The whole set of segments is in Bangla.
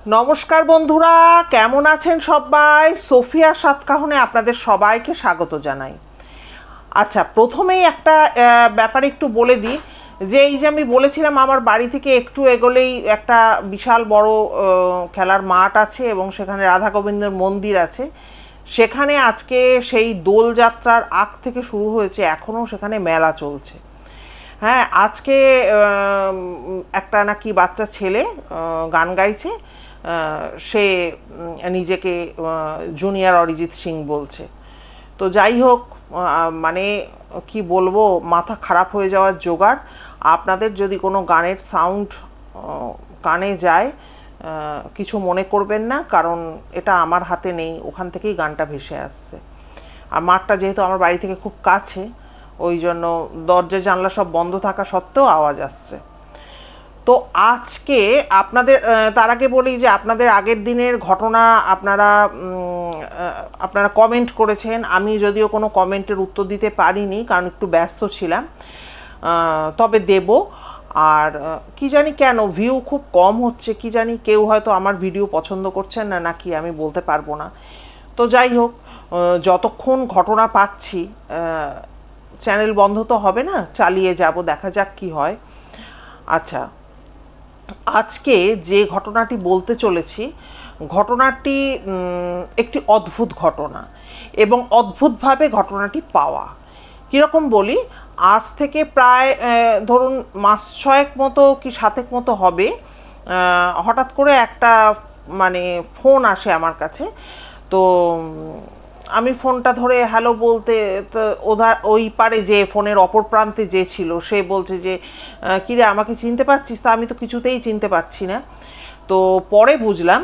নমস্কার বন্ধুরা, কেমন আছেন সবাই? সোফিয়া সাতকাহনে আপনাদের সবাইকে স্বাগত জানাই। আচ্ছা, প্রথমেই একটা ব্যাপারে একটু বলে দিই যে এই যে আমি বলেছিলাম আমার বাড়ি থেকে একটু এগোলেই একটা বিশাল বড় খেলার মাঠ আছে এবং সেখানে রাধা গোবিন্দের মন্দির আছে। সেখানে আজকে সেই দোলযাত্রার আগ থেকে শুরু হয়েছে, এখনও সেখানে মেলা চলছে। হ্যাঁ, আজকে একটা নাকি বাচ্চা ছেলে গান গাইছে। সে নিজেকে জুনিয়র অরিজিৎ সিং বলছে। তো যাই হোক, মানে কি বলবো, মাথা খারাপ হয়ে যাওয়ার জোগাড়। আপনাদের যদি কোনো গানের সাউন্ড কানে যায়, কিছু মনে করবেন না, কারণ এটা আমার হাতে নেই, ওখান থেকেই গানটা ভেসে আসছে। আর মাঠটা যেহেতু আমার বাড়ি থেকে খুব কাছে, ওই জন্য দরজা জানলা সব বন্ধ থাকা সত্ত্বেও আওয়াজ আসছে। তো আজকে আপনাদের তার আগে বলি যে আপনাদের আগের দিনের ঘটনা আপনারা কমেন্ট করেছেন। আমি যদিও কোনো কমেন্টের উত্তর দিতে পারিনি, কারণ একটু ব্যস্ত ছিলাম, তবে দেব। আর কি জানি কেন ভিউ খুব কম হচ্ছে, কি জানি, কেউ হয়তো আমার ভিডিও পছন্দ করছেন না নাকি আমি বলতে পারবো না। তো যাই হোক, যতক্ষণ ঘটনা পাচ্ছি, চ্যানেল বন্ধ তো হবে না, চালিয়ে যাব, দেখা যাক কি হয়। আচ্ছা, আজকে যে ঘটনাটি বলতে চলেছি, ঘটনাটি একটি অদ্ভুত ঘটনা এবং অদ্ভুতভাবে ঘটনাটি পাওয়া। কীরকম বলি, আজ থেকে প্রায় ধরুন মাস 6 মতো কি 7 মতো হবে, হঠাৎ করে একটা মানে ফোন আসে আমার কাছে। তো আমি ফোনটা ধরে হ্যালো বলতে, তো ওই পারে যে ফোনের অপর প্রান্তে যে ছিল সে বলছে যে কিরে, আমাকে চিনতে পারছিস? তা আমি তো কিছুতেই চিনতে পারছি না। তো পরে বুঝলাম,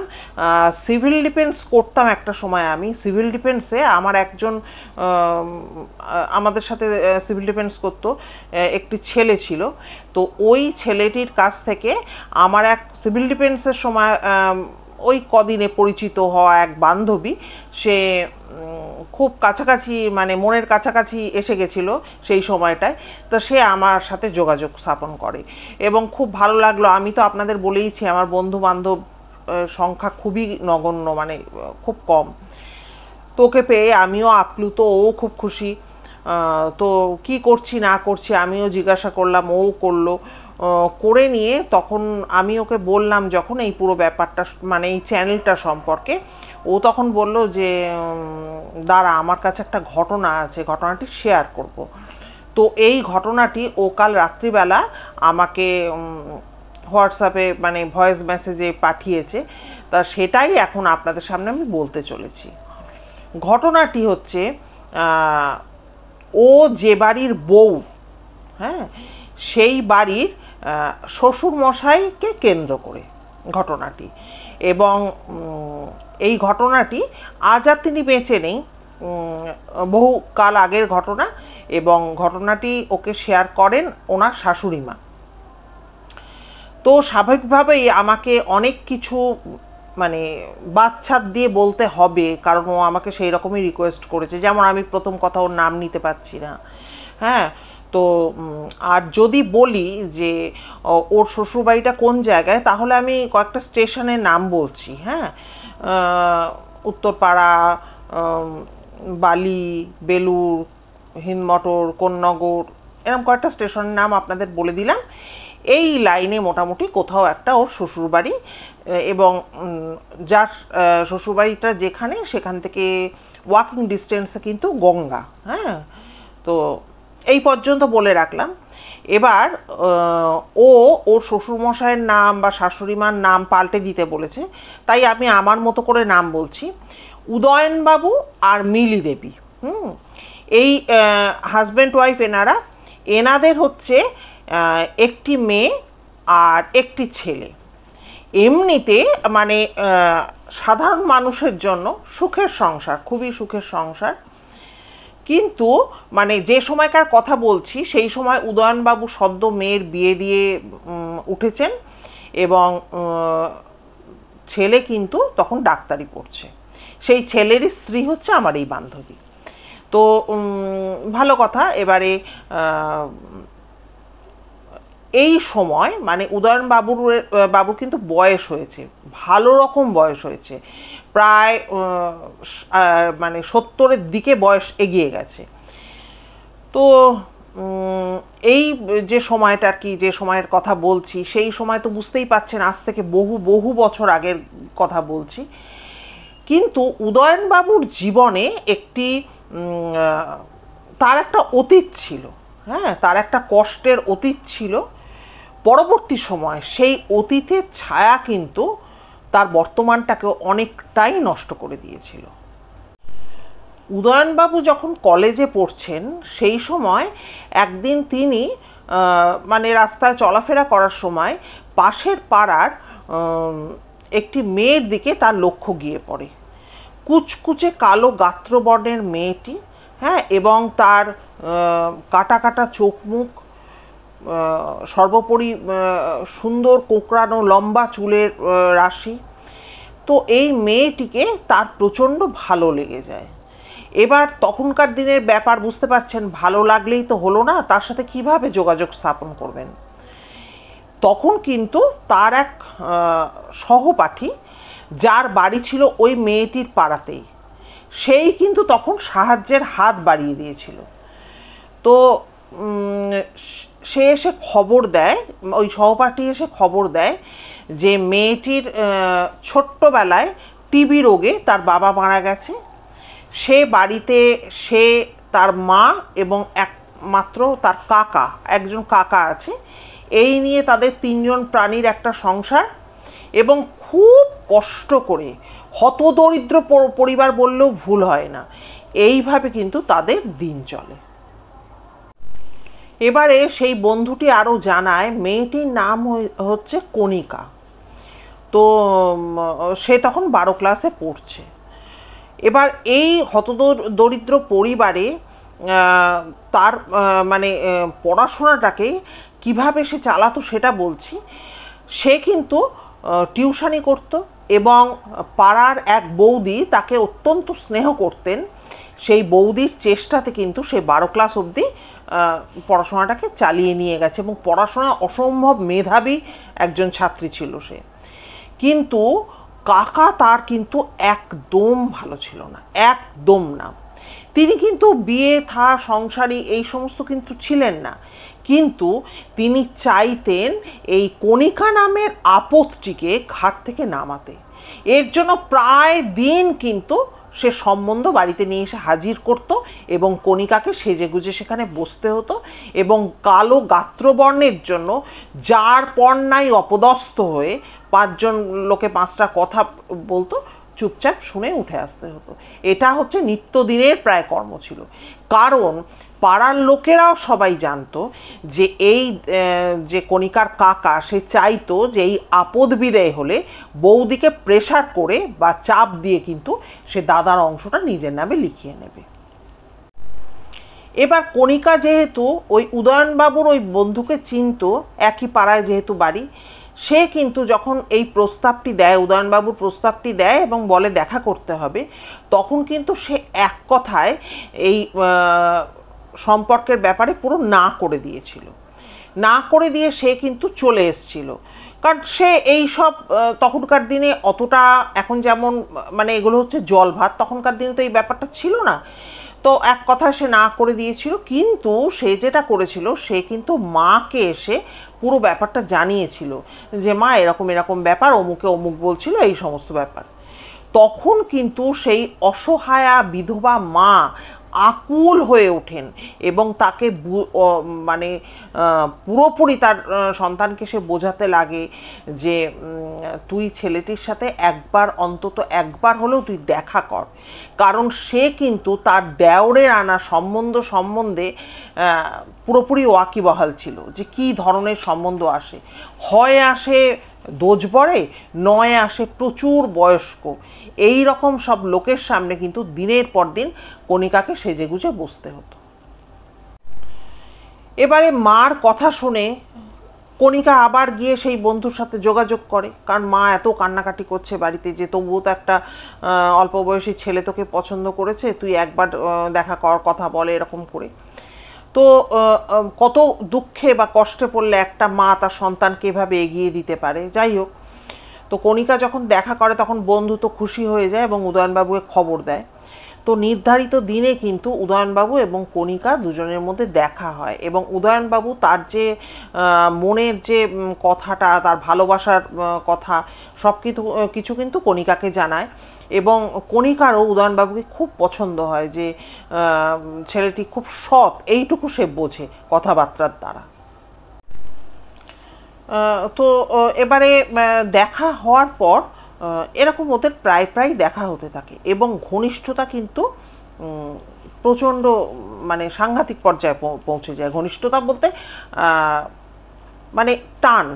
সিভিল ডিফেন্স করতাম একটা সময়। আমি সিভিল ডিফেন্সে আমার একজন আমাদের সাথে সিভিল ডিফেন্স করতো একটি ছেলে ছিল। তো ওই ছেলেটির কাছ থেকে আমার এক সিভিল ডিফেন্সের সময় ওই কদিনে পরিচিত হওয়া এক বান্ধবী, সে খুব কাছাকাছি, মানে মনের কাছাকাছি এসে গেছিল সেই সময়টায়। তো সে আমার সাথে যোগাযোগ স্থাপন করে এবং খুব ভালো লাগলো। আমি তো আপনাদের বলেইছি আমার বন্ধু বান্ধব সংখ্যা খুবই নগণ্য, মানে খুব কম। তোকে পেয়ে আমিও আপ্লুত, ও খুব খুশি। তো কি করছি না করছি আমিও জিজ্ঞাসা করলাম, ও করলো। করে নিয়ে তখন আমি ওকে বললাম যখন এই পুরো ব্যাপারটা, মানে এই চ্যানেলটা সম্পর্কে, ও তখন বলল যে দাঁড়া, আমার কাছে একটা ঘটনা আছে, ঘটনাটি শেয়ার করব। তো এই ঘটনাটি ও কাল রাত্রিবেলা আমাকে হোয়াটসঅ্যাপে মানে ভয়েস মেসেজে পাঠিয়েছে। তা সেটাই এখন আপনাদের সামনে আমি বলতে চলেছি। ঘটনাটি হচ্ছে, ও যে বাড়ির বউ, হ্যাঁ, সেই বাড়ির শ্বশুর মশাইকে কেন্দ্র করে ঘটনাটি। এবং এই ঘটনাটি আজ আর তিনি বেঁচে নেই, বহু কাল আগের ঘটনা। এবং ঘটনাটি ওকে শেয়ার করেন ওনার শাশুড়ি মা। তো স্বাভাবিকভাবেই আমাকে অনেক কিছু মানে বাচ্চার দিয়ে বলতে হবে, কারণ ও আমাকে সেই রকমই রিকোয়েস্ট করেছে। যেমন আমি প্রথম কথা, ওর নাম নিতে পারছি না। হ্যাঁ, তো আর যদি বলি যে ওর শ্বশুরবাড়িটা কোন জায়গায়, তাহলে আমি কয়েকটা স্টেশনের নাম বলছি। হ্যাঁ, উত্তরপাড়া, বালি, বেলুর, হিন্দমটর, কোন্নগর, এরকম কয়েকটা স্টেশনের নাম আপনাদের বলে দিলাম। এই লাইনে মোটামুটি কোথাও একটা ওর শ্বশুরবাড়ি, এবং যার শ্বশুরবাড়িটা যেখানে, সেখান থেকে ওয়াকিং ডিস্টেন্সে কিন্তু গঙ্গা। হ্যাঁ, তো এই পর্যন্ত বলে রাখলাম। এবার ওর শ্বশুরমশাইয়ের নাম বা শাশুড়িমার নাম পাল্টে দিতে বলেছে, তাই আমি আমার মতো করে নাম বলছি। উদয়নবাবু আর মিলি দেবী, এই হাজব্যান্ড ওয়াইফ এনাদের হচ্ছে একটি মেয়ে আর একটি ছেলে। এমনিতে মানে সাধারণ মানুষের জন্য সুখের সংসার, খুবই সুখের সংসার। কিন্তু মানে যে সময়কার কথা বলছি, সেই সময় উদয়নবাবু সদ্য মেয়ের বিয়ে দিয়ে উঠেছেন এবং ছেলে কিন্তু তখন ডাক্তারি পড়ছে। সেই ছেলেরই স্ত্রী হচ্ছে আমার এই বান্ধবী। তো ভালো কথা। এবারে এই সময় মানে উদয়ন বাবুর কিন্তু বয়স হয়েছে, ভালো রকম বয়স হয়েছে, প্রায় মানে 70-এর দিকে বয়স এগিয়ে গেছে। তো এই যে সময়টা আর কি, যে সময়ের কথা বলছি, সেই সময় তো বুঝতেই পাচ্ছেন আজ থেকে বহু বহু বছর আগের কথা বলছি। কিন্তু উদয়নবাবুর জীবনে একটি তার একটা অতীত ছিল, হ্যাঁ, তার একটা কষ্টের অতীত ছিল। পরবর্তী সময় সেই অতীতের ছায়া কিন্তু তার বর্তমানটাকে অনেকটাই নষ্ট করে দিয়েছিল। উদয়নবাবু যখন কলেজে পড়ছেন সেই সময় একদিন তিনি মানে রাস্তায় চলাফেরা করার সময় পাশের পাড়ার একটি মেয়ের দিকে তার লক্ষ্য গিয়ে পড়ে। কুচকুচে কালো গাত্রবর্ণের মেয়েটি, হ্যাঁ, এবং তার কাটা কাটা চোখ মুখ, সর্বোপরি সুন্দর কোঁকড়ানো লম্বা চুলের রাশি। তো এই মেয়েটিকে তার প্রচণ্ড ভালো লেগে যায়। এবার তখনকার দিনের ব্যাপার বুঝতে পারছেন, ভালো লাগলেই তো হলো না, তার সাথে কিভাবে যোগাযোগ স্থাপন করবেন। তখন কিন্তু তার এক সহপাঠী, যার বাড়ি ছিল ওই মেয়েটির পাড়াতেই, সেই কিন্তু তখন সাহায্যের হাত বাড়িয়ে দিয়েছিল। তো সে এসে খবর দেয়, ওই সহপাঠী এসে খবর দেয় যে মেয়েটির ছোট্টবেলায় টিবি রোগে তার বাবা মারা গেছে। সে বাড়িতে সে, তার মা এবং একমাত্র তার কাকা, একজন কাকা আছে, এই নিয়ে তাদের 3 জন প্রাণীর একটা সংসার, এবং খুব কষ্ট করে, হতদরিদ্র পরিবার বললেও ভুল হয় না, এইভাবে কিন্তু তাদের দিন চলে। এবারে সেই বন্ধুটি আরও জানায় মেয়েটির নাম হচ্ছে কণিকা। তো সে তখন 12 ক্লাসে পড়ছে। এবার এই হতদরিদ্র পরিবারে তার মানে পড়াশোনাটাকে কিভাবে সে চালাতো সেটা বলছি। সে কিন্তু টিউশনি করত, এবং পাড়ার এক বৌদি তাকে অত্যন্ত স্নেহ করতেন। সেই বৌদির চেষ্টাতে কিন্তু সে 12 ক্লাস অবধি পড়াশোনাটাকে চালিয়ে নিয়ে গেছে, এবং পড়াশোনায় অসম্ভব মেধাবী একজন ছাত্রী ছিল সে। কিন্তু কাকা তার কিন্তু একদম ভালো ছিল না, একদম না। তিনি কিন্তু বিয়ে থা সংসারী এই সমস্ত কিন্তু ছিলেন না, কিন্তু তিনি চাইতেন এই কণিকা নামের আপদটিকে ঘাট থেকে নামাতে। এর জন্য প্রায় দিন কিন্তু সে সম্বন্ধ বাড়িতে নিয়ে এসে হাজির করত, এবং কণিকাকে সেজেগুজে সেখানে বসতে হতো, এবং কালো গাত্রবর্ণের জন্য যার পর নাই অপদস্থ হয়ে 5 জন লোকে 5টা কথা বলতো, চুপচাপ শুনে উঠে আসতে হতো। এটা হচ্ছে নিত্যদিনের প্রায় কর্ম ছিল। কারণ পাড়ার লোকেরাও সবাই জানতো যে এই যে কণিকার কাকা, সে চাইতো যে এই আপদ বিদায় হলে বৌদিকে প্রেশার করে বা চাপ দিয়ে কিন্তু সে দাদার অংশটা নিজের নামে লিখিয়ে নেবে। এবার কণিকা যেহেতু ওই উদয়নবাবুর ওই বন্ধুকে চিনতো, একই পাড়ায় যেহেতু বাড়ি, সে কিন্তু যখন এই প্রস্তাবটি দেয়, উদয়নবাবুর প্রস্তাবটি দেয় এবং বলে দেখা করতে হবে, তখন কিন্তু সে এক কথায় এই সম্পর্কের ব্যাপারে পুরো না করে দিয়েছিল। না করে দিয়ে সে কিন্তু চলে এসছিল। কারণ সে এই সব তখনকার দিনে অতটা, এখন যেমন মানে এগুলো হচ্ছে জল ভাত, তখনকার দিনে তো এই ব্যাপারটা ছিল না। তো এক কথা সে না করে দিয়েছিল। কিন্তু সে যেটা করেছিল, সে কিন্তু মাকে এসে পুরো ব্যাপারটা জানিয়েছিল যে মা এরকম এরকম ব্যাপার, অমুকে অমুক বলছিল, এই সমস্ত ব্যাপার। তখন কিন্তু সেই অসহায়া বিধবা মা আকুল হয়ে ওঠেন, এবং তাকে মানে পুরোপুরি তার সন্তানকে সে বোঝাতে লাগে যে তুই ছেলেটির সাথে একবার, অন্তত একবার হলেও তুই দেখা কর। কারণ সে কিন্তু তার দেওরের আনা সম্বন্ধে পুরোপুরি ওয়াকিবহাল ছিল যে কী ধরনের সম্বন্ধ আসে। হয় আসে দোজবরে, নয় আসে প্রচুর বয়স্ক। এই রকম সব লোকের সামনে কিন্তু দিনের পর দিন কণিকাকে সেজেগুজে বসতে হতো। এবারে মার কথা শুনে কণিকা আবার গিয়ে সেই বন্ধুর সাথে যোগাযোগ করে, কারণ মা এত কান্নাকাটি করছে বাড়িতে যে তবুও তো একটা অল্প বয়সী ছেলে তোকে পছন্দ করেছে, তুই একবার দেখা কর, কথা বলে, এরকম করে। তো কত দুঃখে বা কষ্টে পড়লে একটা মা তার সন্তানকে এভাবে এগিয়ে দিতে পারে। যাই হোক, তো কণিকা যখন দেখা করে তখন বন্ধু তো খুশি হয়ে যায় এবং উদয়নবাবুকে খবর দেয়। তো নির্ধারিত দিনে কিন্তু উদয়নবাবু এবং কণিকা দুজনের মধ্যে দেখা হয় এবং উদয়নবাবু তার যে মনের যে কথাটা, তার ভালোবাসার কথা সব কিছু কিন্তু কণিকাকে জানায় এবং কণিকারও উদয়নবাবুকে খুব পছন্দ হয় যে ছেলেটি খুব সৎ, এইটুকু সে বোঝে কথাবার্তার দ্বারা। তো এবারে দেখা হওয়ার পর এরকম ওদের প্রায় প্রায় দেখা হতে থাকে এবং ঘনিষ্ঠতা কিন্তু প্রচণ্ড মানে সাংঘাতিক পর্যায়ে পৌঁছে যায়। ঘনিষ্ঠতা বলতে মানে টান।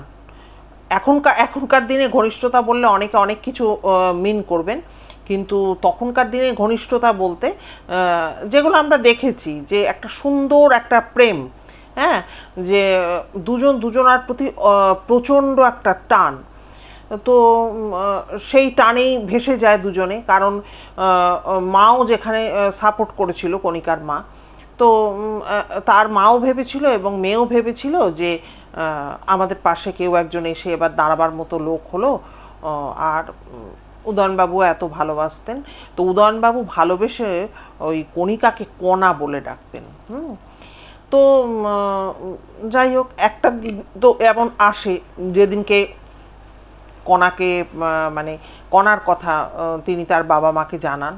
এখনকার দিনে ঘনিষ্ঠতা বললে অনেকে অনেক কিছু মিন করবেন, কিন্তু তখনকার দিনে ঘনিষ্ঠতা বলতে যেগুলো আমরা দেখেছি যে একটা সুন্দর একটা প্রেম, হ্যাঁ, যে দুজন দুজনার প্রতি প্রচণ্ড একটা টান। তো সেই টানেই ভেসে যায় দুজনে, কারণ মাও যেখানে সাপোর্ট করেছিল কণিকার মা, তো তার মাও ভেবেছিল এবং মেয়েও ভেবেছিল যে আমাদের পাশে কেউ একজন এসে এবার দাঁড়াবার মতো লোক হলো। আর উদয়নবাবু এত ভালোবাসতেন, তো উদয়নবাবু ভালোবেসে ওই কণিকাকে কণা বলে ডাকতেন। তো যাই হোক, একটা দিন তো এমন আসে যেদিনকে কণাকে মানে কণার কথা তিনি তার বাবা মাকে জানান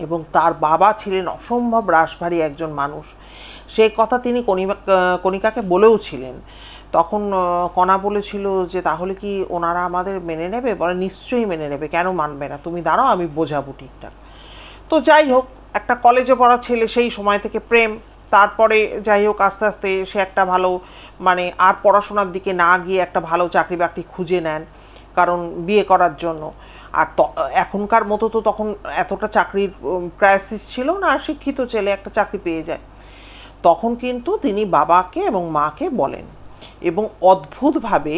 এবং তার বাবা ছিলেন অসম্ভব রাশভারী একজন মানুষ। সেই কথা তিনি কণিকাকে বলেও ছিলেন। তখন কণা বলেছিল যে তাহলে কি ওনারা আমাদের মেনে নেবে? বলে নিশ্চয়ই মেনে নেবে, কেন মানবে না, তুমি দাঁড়াও আমি বোঝাবো ঠিকঠাক। তো যাই হোক, একটা কলেজে পড়া ছেলে, সেই সময় থেকে প্রেম, তারপরে যাই হোক আস্তে আস্তে সে একটা ভালো মানে আর পড়াশোনার দিকে না গিয়ে একটা ভালো চাকরি বাকরি খুঁজে নেন, কারণ বিয়ে করার জন্য। আর এখনকার মতো তো তখন এতটা চাকরির ক্রাইসিস ছিল না, শিক্ষিত ছেলে একটা চাকরি পেয়ে যায়। তখন কিন্তু তিনি বাবাকে এবং মাকে বলেন এবং অদ্ভুতভাবে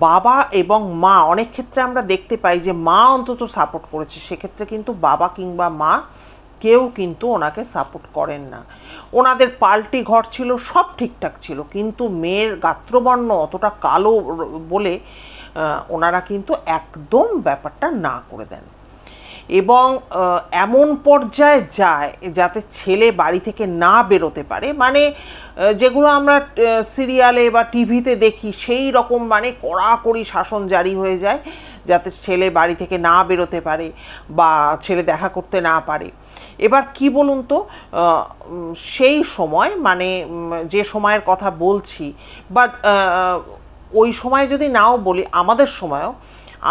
বাবা এবং মা, অনেক ক্ষেত্রে আমরা দেখতে পাই যে মা অন্তত সাপোর্ট করেছে, সেক্ষেত্রে কিন্তু বাবা কিংবা মা কেউ কিন্তু ওনাকে সাপোর্ট করেন না। ওনাদের পাল্টি ঘর ছিল, সব ঠিকঠাক ছিল, কিন্তু মেয়ের গাত্রবর্ণ অতটা কালো বলে ওনারা কিন্তু একদম ব্যাপারটা না করে দেন এবং এমন পর্যায়ে যায় যাতে ছেলে বাড়ি থেকে না বেরোতে পারে। মানে যেগুলো আমরা সিরিয়ালে বা টিভিতে দেখি সেই রকম মানে কড়াকড়ি শাসন জারি হয়ে যায় যাতে ছেলে বাড়ি থেকে না বেরোতে পারে বা ছেলে দেখা করতে না পারে। এবার কি বলুন তো, সেই সময় মানে যে সময়ের কথা বলছি বা ওই সময় যদি নাও বলি, আমাদের সময়ও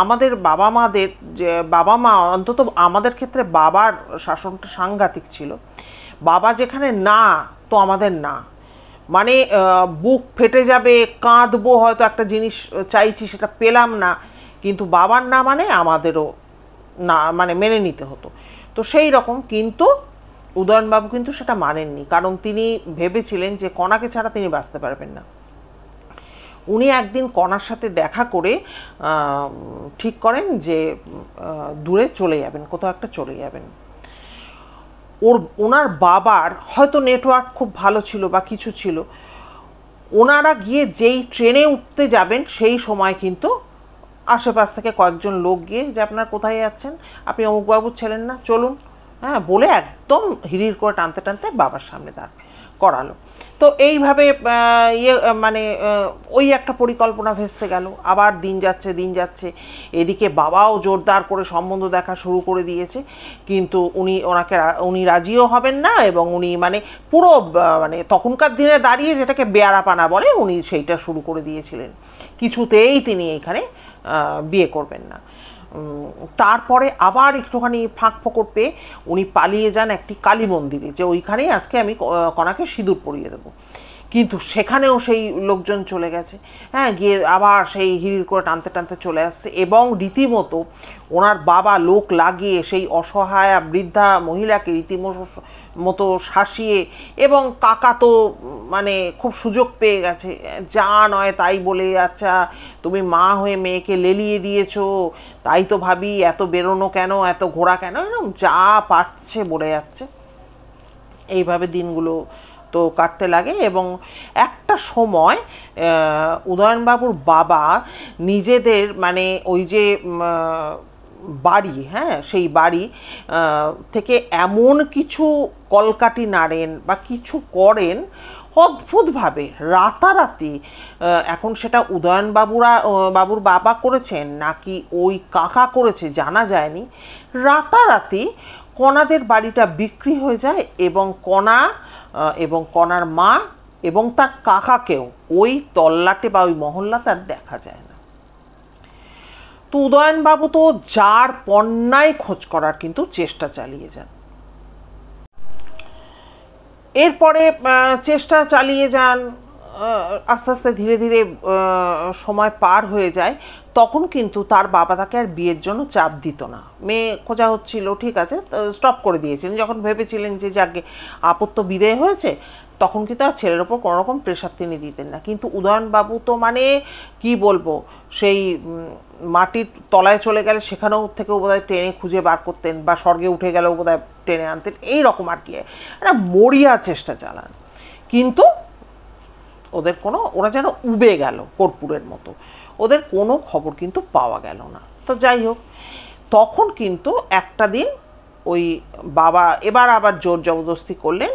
আমাদের বাবা মাদের যে বাবা মা, অন্তত আমাদের ক্ষেত্রে বাবার শাসনটা সাংঘাতিক ছিল। বাবা যেখানে না, তো আমাদের না, মানে বুক ফেটে যাবে, কাঁদবো, হয়তো একটা জিনিস চাইছি সেটা পেলাম না, কিন্তু বাবার না মানে আমাদেরও না, মানে মেনে নিতে হতো। তো সেই রকম, কিন্তু উদয়নবাবু কিন্তু সেটা মানেননি, কারণ তিনি ভেবেছিলেন যে কণাকে ছাড়া তিনি বাঁচতে পারবেন না। উনি একদিন কণার সাথে দেখা করে ঠিক করেন যে দূরে চলে যাবেন, কোথাও একটা চলে যাবেন। ওনার বাবার হয়তো নেটওয়ার্ক খুব ভালো ছিল বা কিছু ছিল, ওনারা গিয়ে যেই ট্রেনে উঠতে যাবেন সেই সময় কিন্তু আশেপাশ থেকে কয়েকজন লোক গিয়ে যে আপনার কোথায় যাচ্ছেন, আপনি অমুকবাবুর ছিলেন না, চলুন, হ্যাঁ, বলে একদম হিড়ির করে টানতে টানতে বাবার সামনে দাঁড় করালো। তো এইভাবে মানে ওই একটা পরিকল্পনা ভেস্তে গেল। আবার দিন যাচ্ছে দিন যাচ্ছে, এদিকে বাবাও জোরদার করে সম্বন্ধ দেখা শুরু করে দিয়েছে, কিন্তু উনি রাজিও হবেন না এবং উনি মানে পুরো মানে তখনকার দিনে দাঁড়িয়ে যেটাকে বেয়ারাপানা বলে, উনি সেইটা শুরু করে দিয়েছিলেন, কিছুতেই তিনি এইখানে বিয়ে করবেন না। তারপরে আবার একটুখানি ফাঁক ফোকর পেয়ে উনি পালিয়ে যান একটি কালী মন্দিরে, যে ওইখানেই আজকে আমি কণাকে সিঁদুর পরিয়ে দেবো। কিন্তু সেখানেও সেই লোকজন চলে গেছে, হ্যাঁ, গিয়ে আবার সেই হিড়ির করে টানতে টানতে চলে আসছে এবং রীতিমতো ওনার বাবা লোক লাগিয়ে সেই অসহায়া বৃদ্ধা মহিলাকে রীতিমতো শাসিয়ে, এবং কাকা তো মানে খুব সুযোগ পেয়ে গেছে, যা নয় তাই বলে, আচ্ছা তুমি মা হয়ে মেয়েকে লেলিয়ে দিয়েছো, তাই তো ভাবি এত বেরোনো কেন, এত ঘোরা কেন, এরকম যা পারছে বলে যাচ্ছে। এইভাবে দিনগুলো তো কাটতে লাগে এবং একটা সময় উদয়নবাবুর বাবা নিজেদের মানে ওই যে বাড়ি, হ্যাঁ, সেই বাড়ি থেকে এমন কিছু কলকাঠি নাড়েন বা কিছু করেন অদ্ভুতভাবে রাতারাতি। এখন সেটা বাবুর বাবা করেছেন নাকি ওই কাকা করেছে জানা যায়নি। রাতারাতি কণাদের বাড়িটা বিক্রি হয়ে যায় এবং কণা এবং কণার মা এবং তার কাকাকেও ওই তল্লাটে বা ওই মহল্লাতে আর দেখা যায় না। তো উদয়নবাবু তো যার পণ্যায় খোঁজ করার কিন্তু চেষ্টা চালিয়ে যান। এরপরে চেষ্টা চালিয়ে যান, আস্তে আস্তে ধীরে ধীরে সময় পার হয়ে যায়। তখন কিন্তু তার বাবা তাকে আর বিয়ের জন্য চাপ দিত না। মেয়ে খোঁজা হচ্ছিল, ঠিক আছে, স্টপ করে দিয়েছিলেন যখন ভেবেছিলেন যে যাকে আপত্য বিদেয় হয়েছে, তখন কিন্তু আর ছেলের ওপর কোনো রকম প্রেশার তিনি দিতেন না। কিন্তু উদয়নবাবু তো মানে কি বলবো, সেই মাটির তলায় চলে গেলে সেখানেও থেকেও বোধহয় টেনে খুঁজে বার করতেন, বা স্বর্গে উঠে গেলেও বোধহয় টেনে আনতেন, এই রকম আর কি একটা মরিয়া চেষ্টা চালান। কিন্তু ওরা যেন উবে গেল কর্পূরের মতো, ওদের কোনো খবর কিন্তু পাওয়া গেল না। তো যাই হোক, তখন কিন্তু একটা দিন ওই বাবা এবার আবার জোর জবরদস্তি করলেন,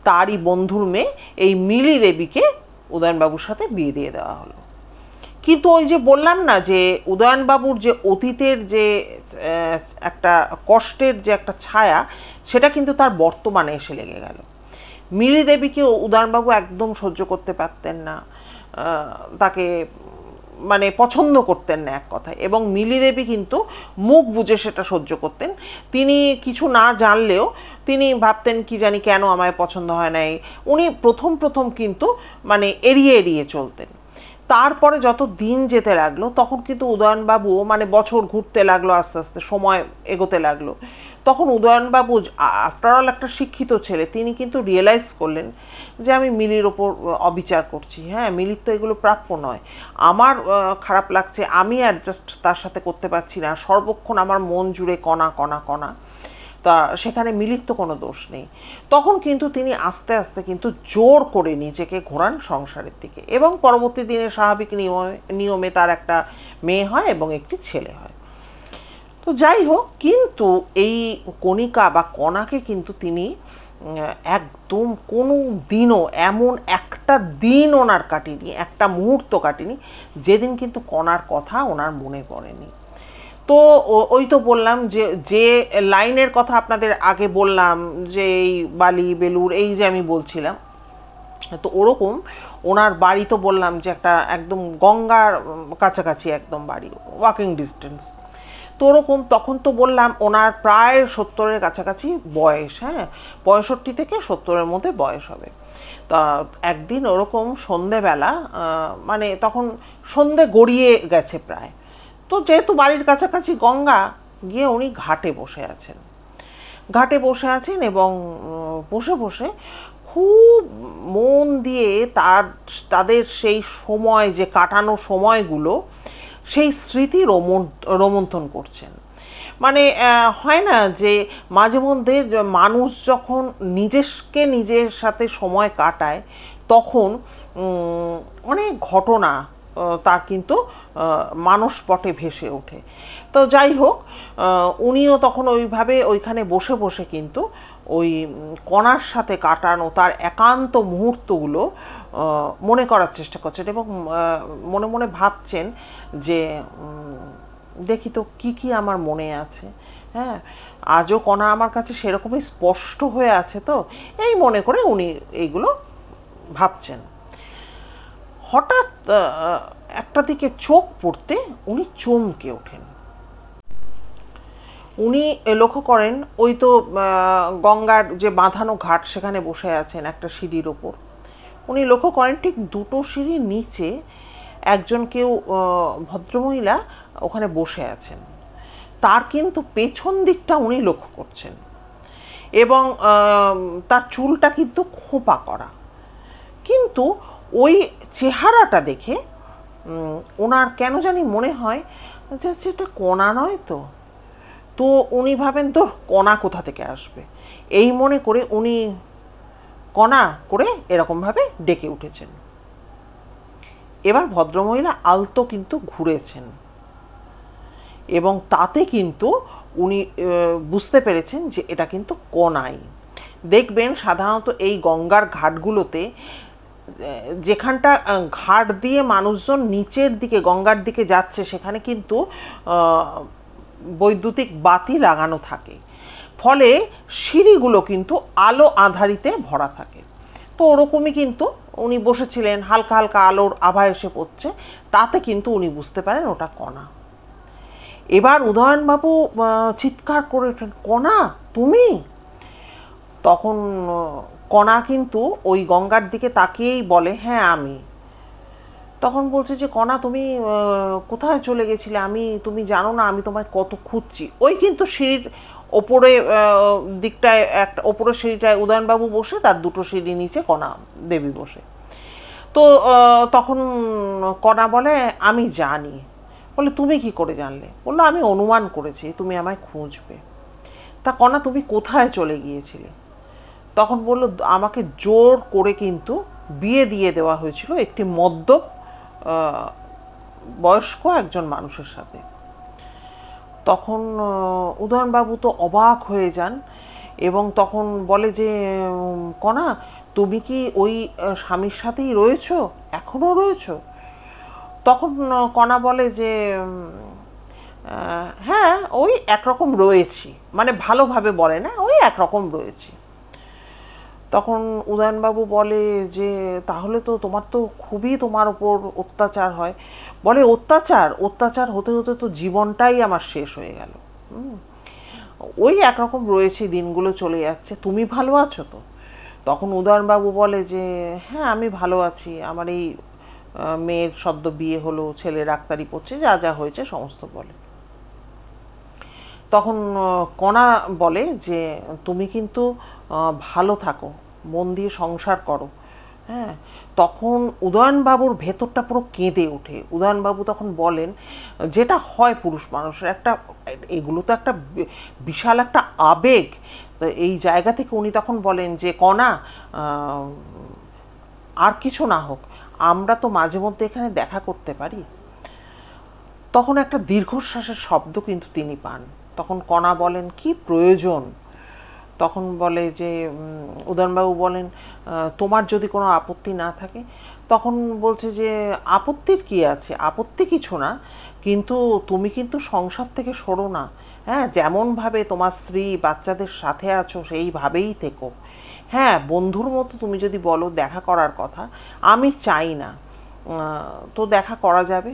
তারই বন্ধুর মেয়ে এই মিলি দেবীকে উদয়নবাবুর সাথে বিয়ে দিয়ে দেওয়া হলো। কিন্তু ওই যে বললাম না যে উদয়নবাবুর যে অতীতের যে একটা কষ্টের যে একটা ছায়া, সেটা কিন্তু তার বর্তমানে এসে লেগে গেল। মিলি দেবীকে উদয়নবাবু একদম সহ্য করতে পারতেন না, তাকে মানে পছন্দ করতেন না এক কথায়। এবং মিলি দেবী কিন্তু মুখ বুজে সেটা সহ্য করতেন। তিনি কিছু না জানলেও তিনি ভাবতেন কি জানি কেন আমায় পছন্দ হয় নাই। উনি প্রথম কিন্তু মানে এড়িয়ে এড়িয়ে চলতেন। তারপরে যত দিন যেতে লাগলো তখন কিন্তু উদয়নবাবু মানে বছর ঘুরতে লাগলো, আস্তে আস্তে সময় এগোতে লাগলো, তখন উদয়নবাবু আফটারঅল একটা শিক্ষিত ছেলে, তিনি কিন্তু রিয়েলাইজ করলেন যে আমি মিলির ওপর অবিচার করছি। হ্যাঁ, মিলির তো এগুলো প্রাপ্য নয়, আমার খারাপ লাগছে, আমি অ্যাডজাস্ট তার সাথে করতে পারছি না, সর্বক্ষণ আমার মন জুড়ে কণা কণা কণা, তা সেখানে মিলির তো কোনো দোষ নেই। তখন কিন্তু তিনি আস্তে আস্তে কিন্তু জোর করে নিজেকে ঘোরান সংসারের দিকে, এবং পরবর্তী দিনে স্বাভাবিক নিয়মে তার একটা মেয়ে হয় এবং একটি ছেলে হয়। তো যাই হোক, কিন্তু এই কণিকা বা কণাকে কিন্তু তিনি একদম কোনো দিনও এমন একটা দিন ওনার কাটেনি, একটা মুহূর্ত কাটেনি যেদিন কিন্তু কণার কথা ওনার মনে পড়েনি। তো ওই তো বললাম যে যে লাইনের কথা আপনাদের আগে বললাম, যে এই বালি বেলুর এই যে আমি বলছিলাম, তো ওরকম ওনার বাড়ি তো বললাম যে একটা একদম গঙ্গার কাছাকাছি একদম বাড়ি, ওয়াকিং ডিস্টেন্স। তো ওরকম তখন তো বললাম ওনার প্রায় 70-এর কাছাকাছি বয়স, হ্যাঁ, 65 থেকে 70-এর মধ্যে বয়স হবে। তা একদিন ওরকম সন্ধেবেলা, মানে তখন সন্ধে গড়িয়ে গেছে প্রায়, তো যেহেতু বাড়ির কাছাকাছি গঙ্গা, গিয়ে উনি ঘাটে বসে আছেন এবং বসে বসে খুব মন দিয়ে তাদের সেই সময় যে কাটানো সময়গুলো, সেই স্মৃতি রোমন্থন করছেন। মানে হয় না যে মাঝে মধ্যে মানুষ যখন নিজের সাথে সময় কাটায়, তখন অনেক ঘটনা তার কিন্তু মানসপটে ভেসে ওঠে। তো যাই হোক, উনিও তখন ওইভাবে ওইখানে বসে বসে কিন্তু ওই কণার সাথে কাটানো তার একান্ত মুহূর্তগুলো মনে করার চেষ্টা করছেন, এবং মনে মনে ভাবছেন যে দেখি তো কি কি আমার মনে আছে। হ্যাঁ, আজও কণা আমার কাছে সেরকমই স্পষ্ট হয়ে আছে, তো এই মনে করে উনি এইগুলো ভাবছেন। হঠাৎ একটা দিকে চোখ পড়তে উনি চমকে ওঠেন। উনি লক্ষ্য করেন ওই তো গঙ্গার যে বাঁধানো ঘাট, সেখানে বসে আছেন একটা সিঁড়ির ওপর। উনি লক্ষ্য করেন ঠিক দুটো সিঁড়ির নিচে একজন কেউ ভদ্রমহিলা ওখানে বসে আছেন। তার কিন্তু পেছন দিকটা উনি লক্ষ্য করছেন, এবং তার চুলটা কিন্তু খোঁপা করা। কিন্তু ওই চেহারাটা দেখে ওনার কেন জানি মনে হয় যে এটা কণা নয় তো। তো উনি ভাবেন তো কণা কোথা থেকে আসবে, এই মনে করে উনি কণা করে এরকমভাবে ডেকে উঠেছেন। এবার ভদ্রমহিলা আলতো কিন্তু ঘুরেছেন এবং তাতে কিন্তু উনি বুঝতে পেরেছেন যে এটা কিন্তু কণাই। দেখবেন সাধারণত এই গঙ্গার ঘাটগুলোতে যেখানটা ঘাট দিয়ে মানুষজন নিচের দিকে গঙ্গার দিকে যাচ্ছে সেখানে কিন্তু বৈদ্যুতিক বাতি লাগানো থাকে, ফলে সিঁড়িগুলো কিন্তু আলো আঁধারিতে ভরা থাকে। তো ওরকমই কিন্তু উনি বসেছিলেন, হালকা হালকা আলোর আভা এসে পড়ছে, তাতে কিন্তু উনি বুঝতে পারেন ওটা কণা। এবার উদয়নবাবু চিৎকার করে ওঠেন, কণা তুমি? তখন কণা কিন্তু ওই গঙ্গার দিকে তাকিয়েই বলে, হ্যাঁ আমি। তখন বলছে যে কণা তুমি কোথায় চলে গেছিলে? তুমি জানো না আমি তোমায় কত খুঁজছি। ওই কিন্তু সিঁড়ির ওপরে দিকটায় একটা ওপরের সিঁড়িটায় উদয়নবাবু বসে, তার দুটো সিঁড়ি নিচে কণা দেবী বসে। তো তখন কণা বলে আমি জানি। বলে তুমি কি করে জানলে? বললো আমি অনুমান করেছি তুমি আমায় খুঁজবে। তা কণা তুমি কোথায় চলে গিয়েছিলে? তখন বলল আমাকে জোর করে কিন্তু বিয়ে দিয়ে দেওয়া হয়েছিল একটি মদ্যপ বয়স্ক একজন মানুষের সাথে। তখন উদয়নবাবু তো অবাক হয়ে যান এবং তখন বলে যে কণা তুমি কি ওই স্বামীর সাথেই রয়েছো, এখনো রয়েছো? তখন কণা বলে যে হ্যাঁ ওই একরকম রয়েছি, মানে ভালোভাবে বলে না, ওই একরকম রয়েছি। তখন উদয়নবাবু বলে যে তাহলে তো তোমার তো খুবই তোমার উপর অত্যাচার হয়। বলে অত্যাচার হতে হতে তো জীবনটাই আমার শেষ হয়ে গেল। ওই একরকম রয়েছে, দিনগুলো চলে যাচ্ছে, তুমি ভালো আছো তো? তখন উদয়নবাবু বলে যে হ্যাঁ আমি ভালো আছি, আমার এই মেয়ের সদ্য বিয়ে হলো, ছেলে ডাক্তারি পড়ছে, যা যা হয়েছে সমস্ত বলে। তখন কণা বলে যে তুমি কিন্তু ভালো থাকো, মন দিয়ে সংসার করো। হ্যাঁ, তখন উদয়নবাবুর ভেতরটা পুরো কেঁদে ওঠে। উদয়নবাবু তখন বলেন যেটা হয় পুরুষ মানুষের একটা, এগুলো তো একটা বিশাল একটা আবেগ। এই জায়গা থেকে উনি তখন বলেন যে কণা আর কিছু না হোক আমরা তো মাঝে মধ্যে এখানে দেখা করতে পারি। তখন একটা দীর্ঘশ্বাসের শব্দ কিন্তু তিনি পান। তখন কণা বলেন কি প্রয়োজন? তখন বলে যে উদয়নবাবু বলেন তোমার যদি কোনো আপত্তি না থাকে। তখন বলছে যে আপত্তির কি আছে, আপত্তি কিছু না, কিন্তু তুমি কিন্তু সংসার থেকে সরো না। হ্যাঁ, যেমনভাবে তোমার স্ত্রী বাচ্চাদের সাথে আছো সেইভাবেই থেকো। হ্যাঁ, বন্ধুর মতো তুমি যদি বলো দেখা করার কথা, আমি চাই না, তো দেখা করা যাবে।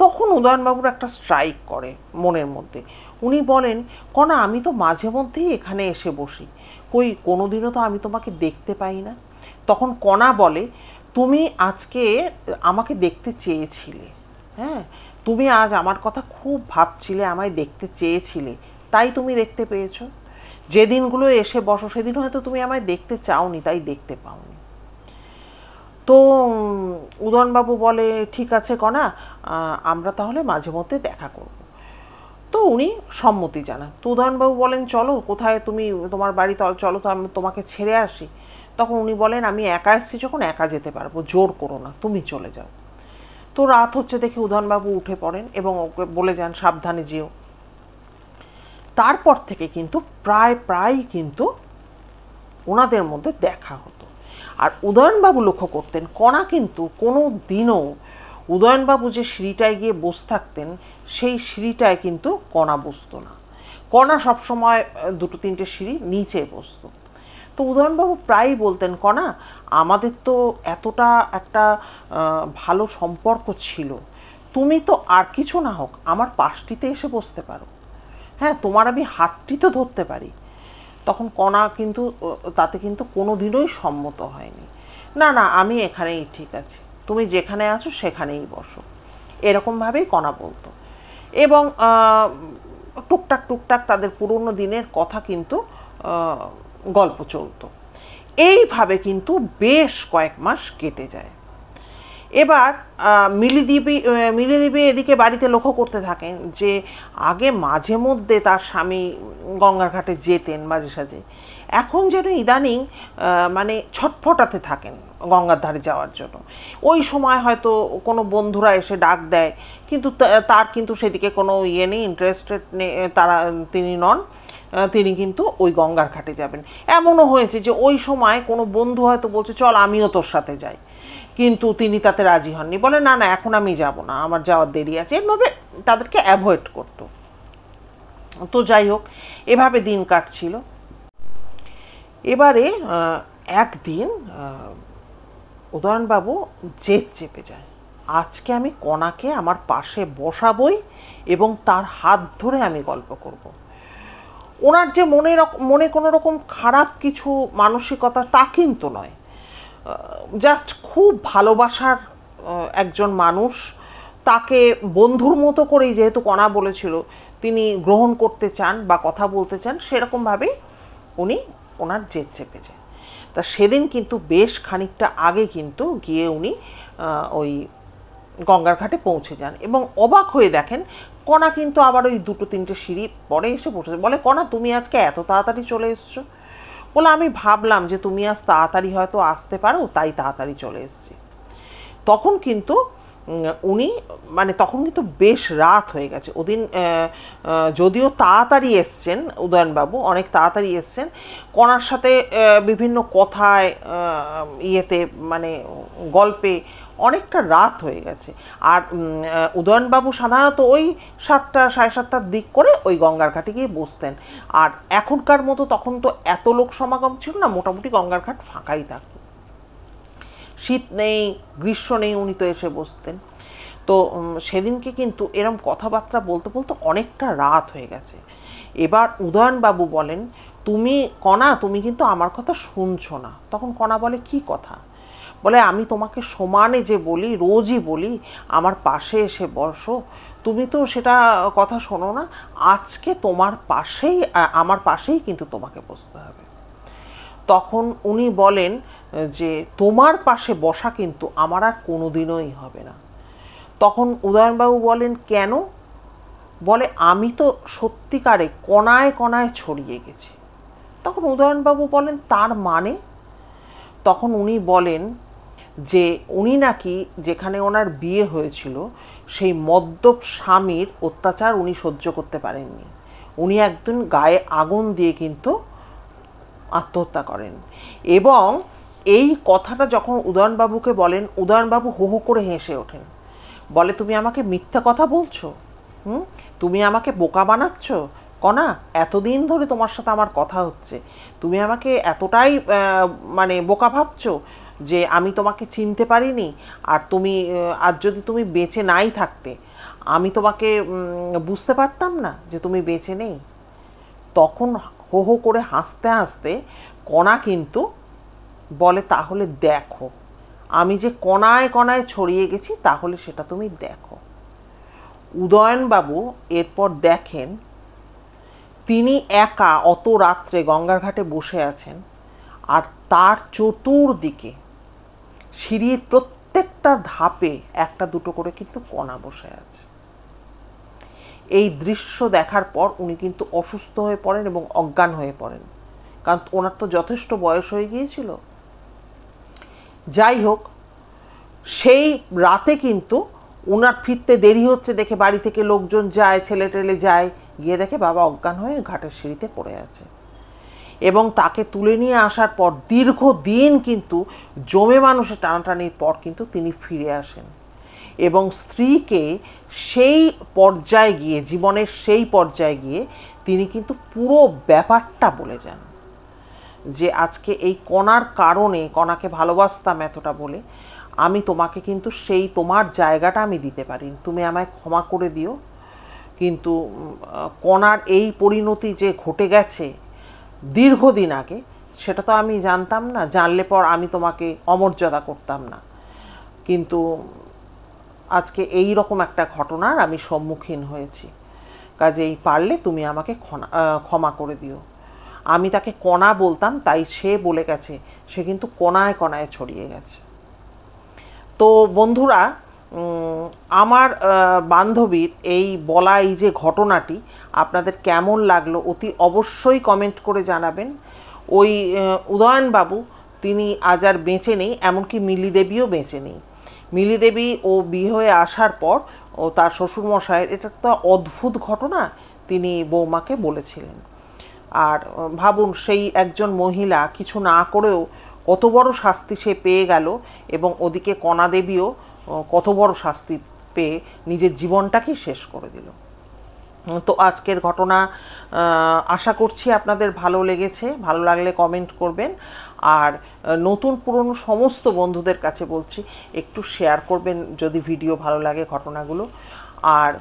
তখন উদয়নবাবুর একটা স্ট্রাইক করে মনের মধ্যে। উনি বলেন কণা আমি তো মাঝে মধ্যেই এখানে এসে বসি, কই কোনোদিনও তো আমি তোমাকে দেখতে পাই না। তখন কণা বলে তুমি আজকে আমাকে দেখতে চেয়েছিলে, হ্যাঁ তুমি আজ আমার কথা খুব ভাবছিলে, আমায় দেখতে চেয়েছিলে, তাই তুমি দেখতে পেয়েছো। যেদিনগুলো এসে বসো সেদিন হয়তো তুমি আমায় দেখতে চাওনি, তাই দেখতে পাওনি। তো উদয়নবাবু বলে ঠিক আছে কণা, আমরা তাহলে মাঝে মধ্যে দেখা করব। তো উনি সম্মতি জানান। তো উদয়নবাবু বলেন চলো কোথায়, তুমি তোমার বাড়ি চলো তো আমি তোমাকে ছেড়ে আসি। তখন উনি বলেন আমি একা এসেছি যখন একা যেতে পারবো, জোর করো না, তুমি চলে যাও। তো রাত হচ্ছে দেখে উদয়নবাবু উঠে পড়েন এবং ওকে বলে যান সাবধানে যেও। তারপর থেকে কিন্তু প্রায় কিন্তু ওনাদের মধ্যে দেখা হতো। আর উদয়নবাবু লক্ষ্য করতেন কণা কিন্তু কোনো দিনও উদয়নবাবু যে সিঁড়িটায় গিয়ে বসে থাকতেন সেই সিঁড়িটায় কিন্তু কণা বসতো না। কণা সবসময় দুটো তিনটে সিঁড়ি নিচে বসতো। তো উদয়নবাবু প্রায়ই বলতেন কণা আমাদের তো এতটা একটা ভালো সম্পর্ক ছিল, তুমি তো আর কিছু না হোক আমার পাশটিতে এসে বসতে পারো, হ্যাঁ তোমার আমি হাতটি তো ধরতে পারি। তখন কণা কিন্তু তাতে কিন্তু কোনো দিনই সম্মত হয়নি। না না আমি এখানেই ঠিক আছি, তুমি যেখানে আছো সেখানেই বসো, এরকমভাবেই কণা বলতো। এবং টুকটাক তাদের পুরনো দিনের কথা কিন্তু গল্প চলতো। এইভাবে কিন্তু বেশ কয়েক মাস কেটে যায়। এবার মিলিদিবি এদিকে বাড়িতে লক্ষ্য করতে থাকেন যে আগে মাঝে মধ্যে তার স্বামী গঙ্গার ঘাটে যেতেন মাঝে সাঝে, এখন যেন ইদানিং মানে ছটফটাতে থাকেন গঙ্গার ধারে যাওয়ার জন্য। ওই সময় হয়তো কোনো বন্ধুরা এসে ডাক দেয়, কিন্তু তার কিন্তু সেদিকে কোনো ইয়ে নেই, ইন্টারেস্টেড নেই, তিনি নন। তিনি কিন্তু ওই গঙ্গার ঘাটে যাবেন। এমনও হয়েছে যে ওই সময় কোনো বন্ধু হয়তো বলছে চল আমিও তোর সাথে যাই, কিন্তু তিনি তাতে রাজি হননি, বলে না না এখন আমি যাব না, আমার যাওয়ার দেরি আছে, এভাবে তাদেরকে অ্যাভয়েড করতো। তো যাই হোক, এভাবে দিন কাটছিল। এবারে একদিন উদয়নবাবু জেদ চেপে যায়, আজকে আমি কণাকে আমার পাশে বসাবই এবং তার হাত ধরে আমি গল্প করব। ওনার যে মনে কোনো রকম খারাপ কিছু মানসিকতা তা কিন্তু নয়, জাস্ট খুব ভালোবাসার একজন মানুষ, তাকে বন্ধুর মতো করেই যেহেতু কণা বলেছিল তিনি গ্রহণ করতে চান বা কথা বলতে চান, সেরকমভাবেই উনি ওনার জেদ চেপে যায়। তা সেদিন কিন্তু বেশ খানিকটা আগে কিন্তু গিয়ে উনি ওই গঙ্গার ঘাটে পৌঁছে যান এবং অবাক হয়ে দেখেন কণা কিন্তু আবার ওই 2-3টে সিঁড়ি পরে এসে বসেছে। বলে কণা তুমি আজকে এত তাড়াতাড়ি চলে এসছো? বলে আমি ভাবলাম যে তুমি আজ তাড়াতাড়ি হয়তো আসতে পারো, তাই তাড়াতাড়ি চলে এসেছি। তখন কিন্তু উনি তখন কিন্তু বেশ রাত হয়ে গেছে। ওদিন যদিও তাড়াতাড়ি এসছেন উদয়নবাবু, অনেক তাড়াতাড়ি এসছেন, কণার সাথে বিভিন্ন কথায় ইয়েতে গল্পে অনেকটা রাত হয়ে গেছে। আর উদয়নবাবু সাধারণত ওই 7টা 7:30টার দিক করে ওই গঙ্গার ঘাটে গিয়ে বসতেন। আর এখনকার মতো তখন তো এত লোক সমাগম ছিল না, মোটামুটি গঙ্গার ঘাট ফাঁকাই থাকতো, শীত নেই গ্রীষ্ম নেই, উনি তো এসে বসতেন। তো সেদিনকে কিন্তু এরম কথাবার্তা বলতে বলতে অনেকটা রাত হয়ে গেছে। এবার উদয়নবাবু বলেন, কণা তুমি কিন্তু আমার কথা শুনছো না। তখন কণা বলে, কি কথা? বলে আমি তোমাকে সমানে যে বলি, রোজই বলি আমার পাশে এসে বসো, তুমি তো সেটা কথা শোনো না। আজকে আমার পাশেই কিন্তু তোমাকে বসতে হবে। তখন উনি বলেন যে তোমার পাশে বসা কিন্তু আমার আর কোনোদিনই হবে না। তখন উদয়নবাবু বলেন, কেন? বলে আমি তো সত্যিকারে কণায় কণায় ছড়িয়ে গেছি। তখন উদয়নবাবু বলেন, তার মানে? তখন উনি বলেন যে উনি নাকি যেখানে ওনার বিয়ে হয়েছিল সেই মদ্যপ স্বামীর অত্যাচার উনি সহ্য করতে পারেননি। উনি একদিন গায়ে আগুন দিয়ে কিন্তু আত্মহত্যা করেন। এবং এই কথাটা যখন উদয়নবাবুকে বলেন, উদয়নবাবু হো হো করে হেসে ওঠেন। বলে, তুমি আমাকে মিথ্যা কথা বলছো? তুমি আমাকে বোকা বানাচ্ছ কণা? এতদিন ধরে তোমার সাথে আমার কথা হচ্ছে, তুমি আমাকে এতটাই বোকা ভাবছো যে আমি তোমাকে চিনতে পারিনি? আর আর যদি তুমি বেঁচে নাই থাকতে, আমি তোমাকে বুঝতে পারতাম না যে তুমি বেঁচে নেই? তখন হো হো করে হাসতে হাসতে কণা কিন্তু বলে, তাহলে দেখো আমি যে কণায় কণায় ছড়িয়ে গেছি, তাহলে সেটা তুমি দেখো। উদয়নবাবু এরপর দেখেন তিনি একা অত রাত্রে গঙ্গার ঘাটে বসে আছেন, আর তার চতুর্দিকে সিঁড়ির প্রত্যেকটা ধাপে একটা দুটো করে কিন্তু কণা বসে আছে। এই দৃশ্য দেখার পর উনি কিন্তু অসুস্থ হয়ে পড়েন এবং অজ্ঞান হয়ে পড়েন, কারণ ওনার তো যথেষ্ট বয়স হয়ে গিয়েছিল। যাই হোক, সেই রাতে কিন্তু ওনার ফিরতে দেরি হচ্ছে দেখে বাড়ি থেকে লোকজন যায়, ছেলে টেলে যায়, গিয়ে দেখে বাবা অজ্ঞান হয়ে ঘাটের সিঁড়িতে পড়ে আছে। এবং তাকে তুলে নিয়ে আসার পর দীর্ঘদিন কিন্তু জমে মানুষের টানাটানির পর কিন্তু তিনি ফিরে আসেন এবং স্ত্রীকে সেই পর্যায়ে গিয়ে, জীবনের সেই পর্যায়ে গিয়ে তিনি কিন্তু পুরো ব্যাপারটা বলে যান যে আজকে এই কণার কারণে, কণাকে ভালোবাসতাম এতটা বলে, আমি তোমাকে কিন্তু সেই তোমার জায়গাটা আমি দিতে পারি, তুমি আমায় ক্ষমা করে দিও। কিন্তু কণার এই পরিণতি যে ঘটে গেছে দীর্ঘদিন আগে, সেটা তো আমি জানতাম না, জানলে পর আমি তোমাকে অমর্যাদা করতাম না। কিন্তু আজকে এই রকম একটা ঘটনার আমি সম্মুখীন হয়েছি, কাজেই পারলে তুমি আমাকে ক্ষমা করে দিও। আমি তাকে কণা বলতাম, তাই সে বলে গেছে সে কিন্তু কণায় কণায় ছড়িয়ে গেছে। তো বন্ধুরা, আমার বান্ধবীর এই বলা এই যে ঘটনাটি আপনাদের কেমন লাগলো অতি অবশ্যই কমেন্ট করে জানাবেন। ওই উদয়নবাবু তিনি আজ আর বেঁচে নেই, এমনকি মিলি দেবীও বেঁচে নেই। মিলি দেবী ও বিয়ে হয়ে আসার পর ও তার শ্বশুরমশাইয়ের, এটা তো অদ্ভুত ঘটনা, তিনি বৌমাকে বলেছিলেন। আর ভাবুন, সেই একজন মহিলা কিছু না করেও কত বড় শাস্তি সে পেয়ে গেল, এবং ওদিকে কণা দেবীও কত বড় শাস্তি পেয়ে নিজের জীবনটাকেই শেষ করে দিল। তো আজকের ঘটনা আশা করছি আপনাদের ভালো লেগেছে। ভালো লাগলে কমেন্ট করবেন, আর নতুন পুরনো সমস্ত বন্ধুদের কাছে বলছি একটু শেয়ার করবেন যদি ভিডিও ভালো লাগে ঘটনাগুলো। আর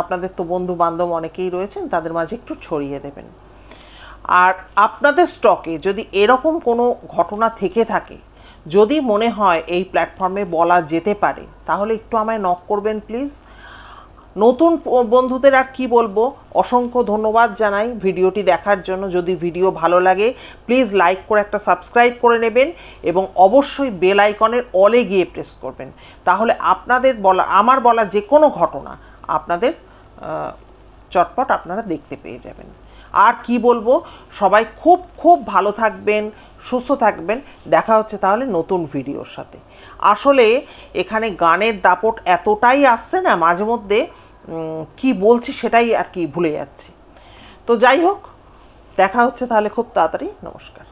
আপনাদের তো বন্ধু বান্ধব অনেকেই রয়েছেন, তাদের মাঝে একটু ছড়িয়ে দেবেন। আর আপনাদের স্টকে যদি এরকম কোনো ঘটনা থেকে থাকে, যদি মনে হয় এই প্ল্যাটফর্মে বলা যেতে পারে, তাহলে একটু আমায় নক করবেন প্লিজ। নতুন বন্ধুদের আর কি বলবো, অসংখ্য ধন্যবাদ জানাই ভিডিওটি দেখার জন্য। যদি ভিডিও ভালো লাগে প্লিজ লাইক করে একটা সাবস্ক্রাইব করে নেবেন, এবং অবশ্যই বেল আইকনের অলে গিয়ে প্রেস করবেন। তাহলে আপনাদের বলা, আমার বলা যে কোনো ঘটনা আপনাদের চটপট আপনারা দেখতে পেয়ে যাবেন। আর কি বলবো, সবাই খুব খুব ভালো থাকবেন, সুস্থ থাকবেন। দেখা হচ্ছে তাহলে নতুন ভিডিওর সাথে। আসলে এখানে গানের দাপট এতটাই আসছে না, মাঝে মধ্যে কি বলছি সেটাই আর কি ভুলে যাচ্ছি। তো যাই হোক, দেখা হচ্ছে তাহলে খুব তাড়াতাড়ি। নমস্কার।